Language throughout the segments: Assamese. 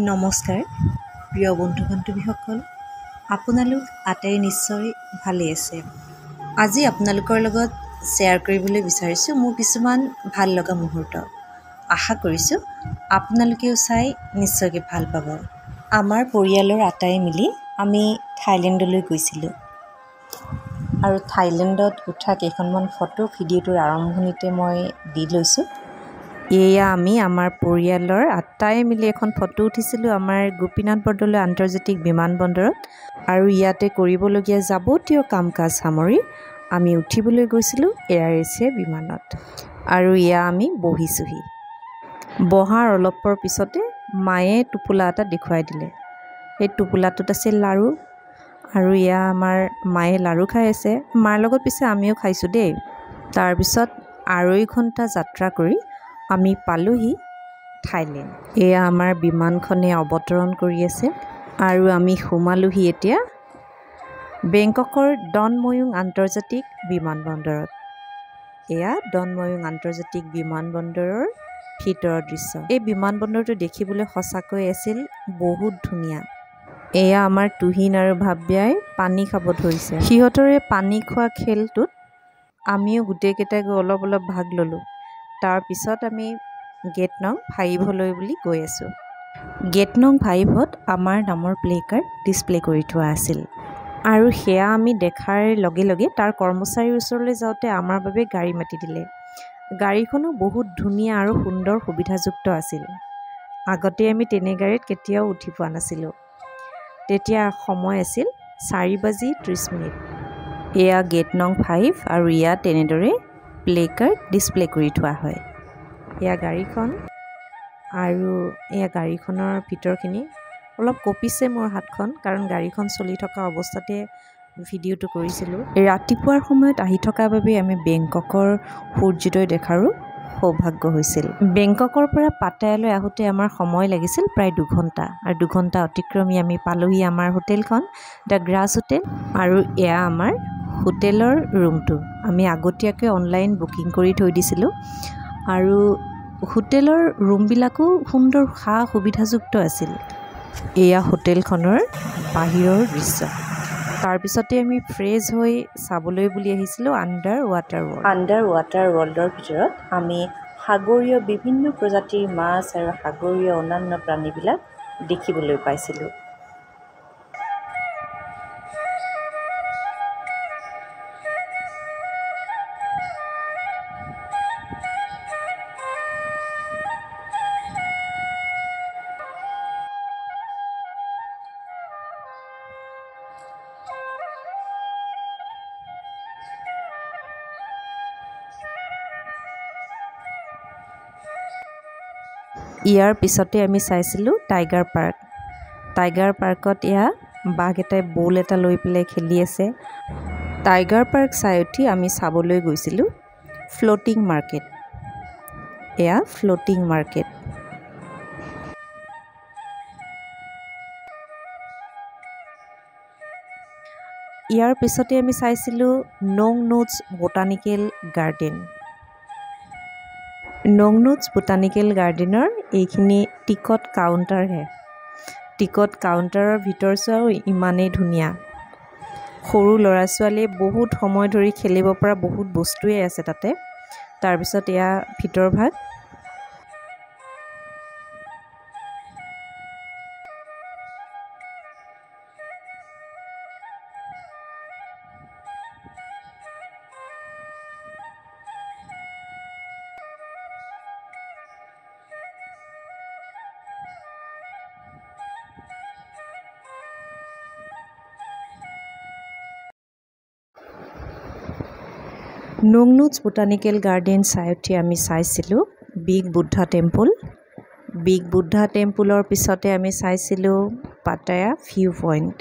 নমস্কাৰ প্ৰিয় বন্ধু বান্ধৱীসকল, আপোনালোক আটাই নিশ্চয় ভালেই আছে। আজি আপোনালোকৰ লগত শ্বেয়াৰ কৰিবলৈ বিচাৰিছোঁ মোৰ কিছুমান ভাল লগা মুহূৰ্ত। আশা কৰিছোঁ আপোনালোকেও চাই নিশ্চয়কৈ ভাল পাব। আমাৰ পৰিয়ালৰ আটাই মিলি আমি থাইলেণ্ডলৈ গৈছিলোঁ আৰু থাইলেণ্ডত উঠা কেইখনমান ফটো ভিডিঅ'টোৰ আৰম্ভণিতে মই দি লৈছোঁ। এয়া আমি আমাৰ পৰিয়ালৰ আটাই মিলি এখন ফটো উঠিছিলোঁ আমাৰ গোপীনাথ বৰদলৈ আন্তৰ্জাতিক বিমানবন্দৰত। আৰু ইয়াতে কৰিবলগীয়া যাৱতীয় কাম কাজ সামৰি আমি উঠিবলৈ গৈছিলোঁ এয়াৰ এছিয়া বিমানত। আৰু এয়া আমি বহিছোঁহি। বহাৰ অলপৰ পিছতে মায়ে টোপোলা এটা দেখুৱাই দিলে। সেই টোপোলাটোত আছিল লাড়ু, আৰু এয়া আমাৰ মায়ে লাড়ু খাই আছে। মাৰ লগত পিছে আমিও খাইছোঁ দেই। তাৰপিছত 2.5 ঘণ্টা যাত্ৰা কৰি আমি পালোহি থাইলেণ্ড। এয়া আমাৰ বিমানখনে অৱতৰণ কৰি আছে আৰু আমি সোমালোহি এতিয়া বেংককৰ ডন মুয়ুং আন্তৰ্জাতিক বিমানবন্দৰত। এয়া ডন মুয়ুং আন্তৰ্জাতিক বিমানবন্দৰৰ ভিতৰৰ দৃশ্য। এই বিমানবন্দৰটো দেখিবলৈ সঁচাকৈ আছিল বহুত ধুনীয়া। এয়া আমাৰ তুহিন আৰু ভাব্যাই পানী খাব ধৰিছে। সিহঁতৰে পানী খোৱা খেলটোত আমিও গোটেইকেইটাই গৈ অলপ ভাগ ল'লোঁ। তাৰপিছত আমি গেট নং 5লৈ বুলি গৈ আছোঁ। গেট নং 5ত আমাৰ নামৰ প্লে কাৰ্ড ডিছপ্লে কৰি থোৱা আছিল। আৰু সেয়া আমি দেখাৰ লগে লগে তাৰ কৰ্মচাৰীৰ ওচৰলৈ যাওঁতে আমাৰ বাবে গাড়ী মাতি দিলে। গাড়ীখনো বহুত ধুনীয়া আৰু সুন্দৰ সুবিধাযুক্ত আছিল। আগতে আমি তেনে গাড়ীত কেতিয়াও উঠি পোৱা নাছিলোঁ। তেতিয়া সময় আছিল 4:30। এয়া গেট নং 5 আৰু ইয়াত তেনেদৰে প্লে কাৰ্ড ডিছপ্লে কৰি থোৱা হয়। এয়া গাড়ীখন, আৰু এয়া গাড়ীখনৰ ভিতৰখিনি অলপ কঁপিছে মোৰ হাতখন, কাৰণ গাড়ীখন চলি থকা অৱস্থাতে ভিডিঅ'টো কৰিছিলোঁ। ৰাতিপুৱাৰ সময়ত আহি থকাৰ বাবে আমি বেংককৰ সূৰ্যোদয় দেখাৰো সৌভাগ্য হৈছিল। বেংককৰ পৰা পাটায়ালৈ আহোঁতে আমাৰ সময় লাগিছিল প্ৰায় 2 ঘণ্টা, আৰু 2 ঘণ্টা অতিক্ৰমি আমি পালোহি আমাৰ হোটেলখন দ্য গ্ৰাছ হোটেল। আৰু এয়া আমাৰ হোটেলৰ ৰুমটো আমি আগতীয়াকৈ অনলাইন বুকিং কৰি থৈ দিছিলোঁ। আৰু হোটেলৰ ৰুমবিলাকো সুন্দৰ সা সুবিধাযুক্ত আছিল। এয়া হোটেলখনৰ বাহিৰৰ দৃশ্য। তাৰপিছতে আমি ফ্ৰেছ হৈ চাবলৈ বুলি আহিছিলোঁ under water world. Under water ৱৰ্ল্ডৰ ভিতৰত আমি সাগৰীয় বিভিন্ন প্ৰজাতিৰ মাছ আৰু সাগৰীয় অন্যান্য প্ৰাণীবিলাক দেখিবলৈ পাইছিলোঁ। ইয়াৰ পিছতে আমি চাইছিলোঁ টাইগাৰ পাৰ্ক। টাইগাৰ পাৰ্কত এয়া বাঘ এটাই বল এটা লৈ পেলাই খেলি আছে। টাইগাৰ পাৰ্ক চাই উঠি আমি চাবলৈ গৈছিলোঁ ফ্ল'টিং মাৰ্কেট। এয়া ফ্ল'টিং মাৰ্কেট। ইয়াৰ পিছতে আমি চাইছিলোঁ নং নোটছ বটানিকেল গাৰ্ডেন। নং নোটছ বটানিকেল গাৰ্ডেনৰ এইখিনি টিকট কাউণ্টাৰহে। টিকট কাউণ্টাৰৰ ভিতৰ চোৱাও ইমানেই ধুনীয়া। সৰু ল'ৰা ছোৱালীয়ে বহুত সময় ধৰি খেলিব পৰা বহুত বস্তুৱেই আছে তাতে। তাৰপিছত এয়া ভিতৰ ভাগ। নং নোটছ বটানিকেল গাৰ্ডেন চাই উঠি আমি চাইছিলোঁ Big Buddha Temple. Big Buddha টেম্পলৰ পিছতে আমি চাইছিলোঁ পাটায়া ভিউ পইণ্ট।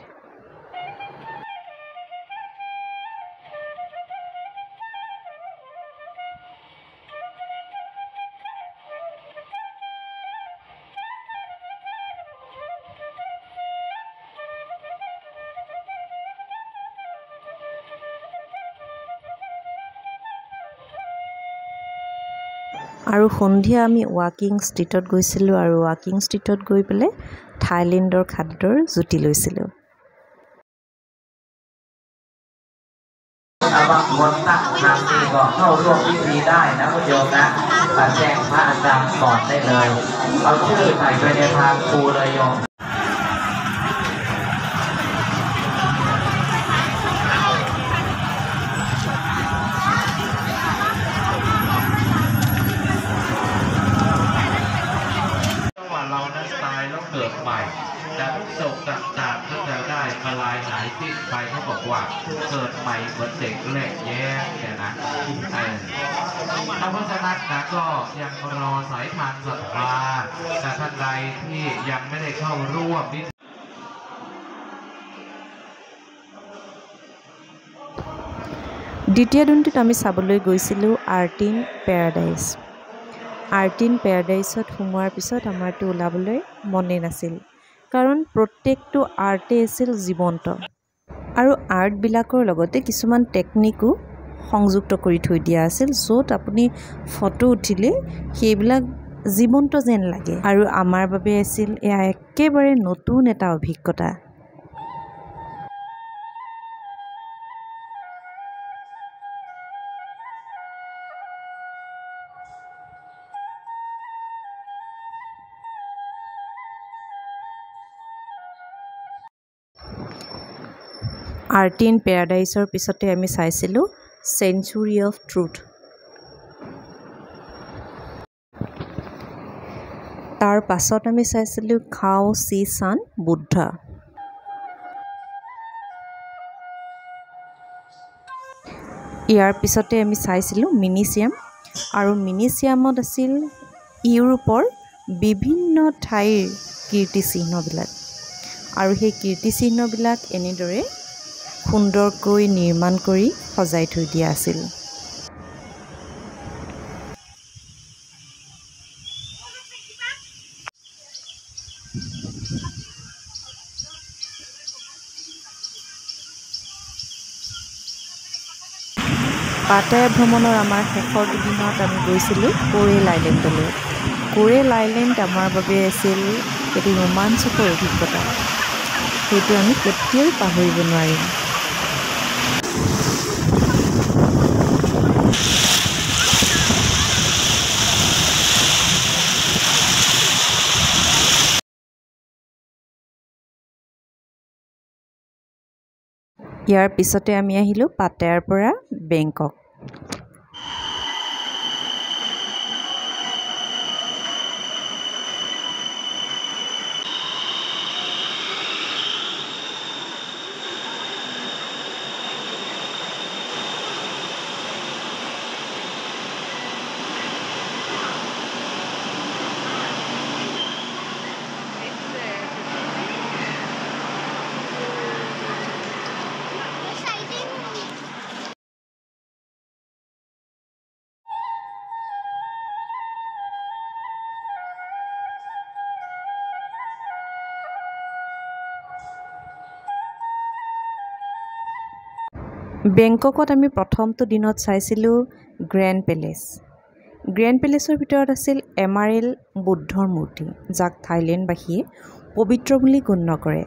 আৰু সন্ধিয়া আমি ৱাকিং ষ্ট্ৰীটত গৈছিলোঁ আৰু ৱাকিং ষ্ট্ৰীটত গৈ পেলাই থাইলেণ্ডৰ খাদ্যৰ জুতি লৈছিলোঁบางคนตั้งครรภ์นี่ก็เข้าร่วมพิธีได้นะคุณโยมนะแจ้งพระอาจารย์ก่อนได้เลยเอาชื่อใส่ไปในพานครูเลยโยมเรานั้นตายแล้วเกิดใหม่แต่ทุกโศกต่างๆก็จะได้มาลายหายสิ้นไปเขาบอกว่าเกิดใหม่เหมือนเด็กเล็กแย้มเนี่ยนะเพราะฉะนั้นนะก็ยังรอสายทานศรัทธาแต่ท่านใดที่ยังไม่ได้เข้าร่วมพิธีদ্বিতীয় দিনটোত আমি চাবলৈ গৈছিলোঁ Art in Paradise Art in পেৰাডাইজত সোমোৱাৰ পিছত আমাৰতো ওলাবলৈ মনে নাছিল কাৰণ প্ৰত্যেকটো আৰ্টেই আছিল জীৱন্ত আৰু আৰ্টবিলাকৰ লগতে কিছুমান টেকনিকো সংযুক্ত কৰি থৈ দিয়া আছিল য'ত আপুনি ফটো উঠিলে সেইবিলাক জীৱন্ত যেন লাগে আৰু আমাৰ বাবে আছিল এয়া একেবাৰে নতুন এটা অভিজ্ঞতা আৰ্ট ইন পেৰাডাইজৰ পিছতে আমি চাইছিলোঁ চেঞ্চুৰী অফ ট্ৰুথ তাৰ পাছত আমি চাইছিলোঁ খাও চি চান বুদ্ধ ইয়াৰ পিছতে আমি চাইছিলোঁ মিউজিয়াম আৰু মিউজিয়ামত আছিল ইউৰোপৰ বিভিন্ন ঠাইৰ কীৰ্তিচিহ্নবিলাক আৰু সেই কীৰ্তিচিহ্নবিলাক এনেদৰে সুন্দৰকৈ নিৰ্মাণ কৰি সজাই থৈ দিয়া আছিল পাটায়া ভ্ৰমণৰ আমাৰ শেষৰ দিনত আমি গৈছিলোঁ কোৰেল আইলেণ্ডলৈ কোৰেল আইলেণ্ড আমাৰ বাবে আছিল এটি ৰোমাঞ্চকৰ অভিজ্ঞতা সেইটো আমি কেতিয়াও পাহৰিব নোৱাৰিম ইয়াৰ পিছতে আমি আহিলোঁ পাটায়াৰ পৰা বেংকক বেংককত আমি প্ৰথমটো দিনত চাইছিলোঁ গ্ৰেণ্ড পেলেচৰ ভিতৰত আছিল এমাৰেল বুদ্ধৰ মূৰ্তি যাক থাইলেণ্ডবাসীয়ে পবিত্ৰ বুলি গণ্য কৰে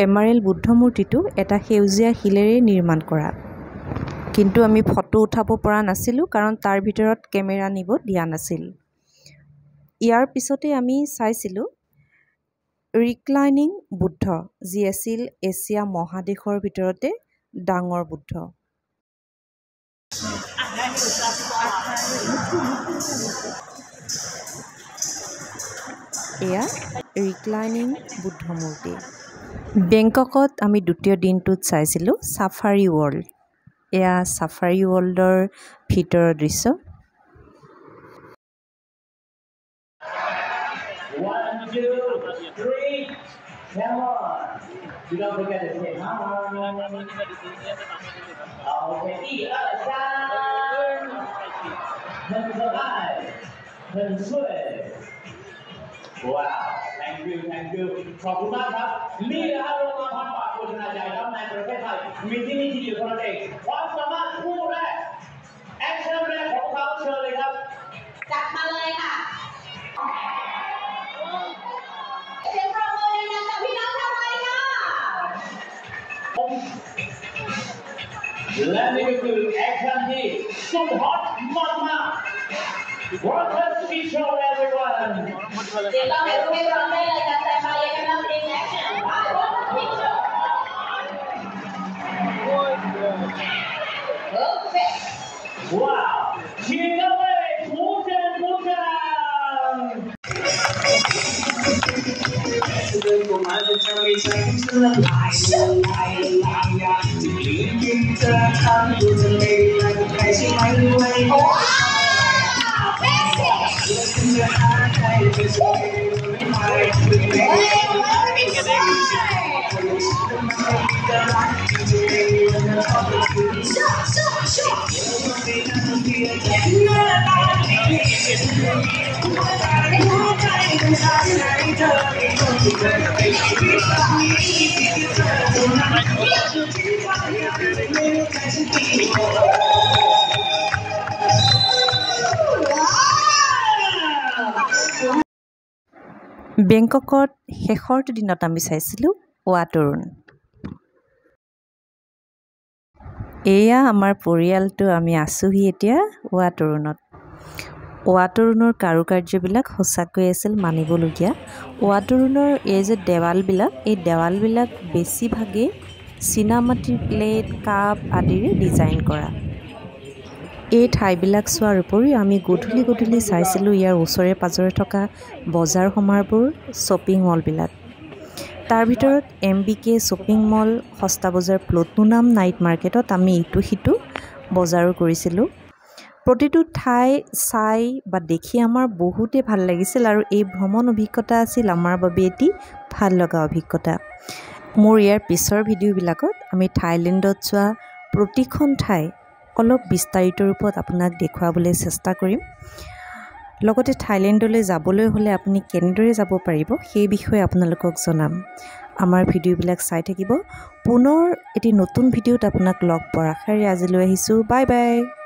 এমাৰেল বুদ্ধ মূৰ্তিটো এটা সেউজীয়া শিলেৰে নিৰ্মাণ কৰা কিন্তু আমি ফটো উঠাব পৰা নাছিলোঁ কাৰণ তাৰ ভিতৰত কেমেৰা নিব দিয়া নাছিল ইয়াৰ পিছতে আমি চাইছিলোঁ ৰিক্লাইনিং বুদ্ধ যি আছিল এছিয়া মহাদেশৰ ভিতৰতে ডাঙৰ বুদ্ধ এয়া ৰিক্লাইনিং বুদ্ধ মূৰ্তি বেংককত আমি দ্বিতীয় দিনটোত চাইছিলোঁ ছাফাৰী ৱৰ্ল্ড এয়া ছাফাৰী ৱৰ্ল্ডৰ ভিতৰৰ দৃশ্য You don't forget to say hi. Okay, 1、2、3，很可爱，很帅。Wow, thank you. ขอบคุณมากครับนี่แหละครับโรงงานพันบาทโฆษณาใหญ่ครับในประเทศไทยมีที่นี่ที่เดียวเท่านั้นเองความสามารถคู่แรกแอคชั่นแรกของเขาเชิญเลยครับจัดมาเลย และนี่ก็คือแอคชั่นที่สุดฮอตมากๆ What a special everyone เดี๋ยวเราไปรู้ให้ร้องได้เลยกันแต่มายังกำลังเรียนแอคชั่นไป What a special Perfect Wow 请各位鼓掌鼓掌เดินเข้ามาจะทำให้ใจฉันละลายอยากจะลืมกินเธอทำอยู่ทะเลและใครใช่ไหมไม่โอ้จะหาใครจะช่วยไม่বেংককত শেষৰ দিনত আমি চাইছিলোঁ ৱাটৰুণ। এয়া আমাৰ পৰিয়ালটো আমি আছোঁহি এতিয়া ৱাটৰুণত। ৱাটৰুণৰ কাৰুকাৰ্যবিলাক সঁচাকৈ আছিল মানিবলগীয়া। ৱাটৰুণৰ এই যে দেৱালবিলাক, এই দেৱালবিলাক বেছিভাগেই চীনামাটিৰ প্লেট কাপ আদিৰে ডিজাইন কৰা। এই ঠাইবিলাক চোৱাৰ উপৰিও আমি গধূলি গধূলি চাইছিলোঁ ইয়াৰ ওচৰে পাজৰে থকা বজাৰ সমাৰবোৰ, শ্বপিং মলবিলাক। তাৰ ভিতৰত MBK শ্বপিং মল, সস্তা বজাৰ, প্লটুনাম নাইট মাৰ্কেটত আমি ইটো সিটো বজাৰো কৰিছিলোঁ। প্ৰতিটো ঠাই চাই বা দেখি আমাৰ বহুতেই ভাল লাগিছিল আৰু এই ভ্ৰমণ অভিজ্ঞতা আছিল আমাৰ বাবে এটি ভাল লগা অভিজ্ঞতা। মোৰ ইয়াৰ পিছৰ ভিডিঅ'বিলাকত আমি থাইলেণ্ডত যোৱা প্ৰতিখন ঠাই অলপ বিস্তাৰিত ৰূপত আপোনাক দেখুৱাবলৈ চেষ্টা কৰিম। লগতে থাইলেণ্ডলৈ যাবলৈ হ'লে আপুনি কেনেদৰে যাব পাৰিব সেই বিষয়ে আপোনালোকক জনাম। আমাৰ ভিডিঅ'বিলাক চাই থাকিব। পুনৰ এটি নতুন ভিডিঅ'ত আপোনাক লগ পোৱাৰ আশাৰে আজিলৈ আহিছোঁ। Bye bye.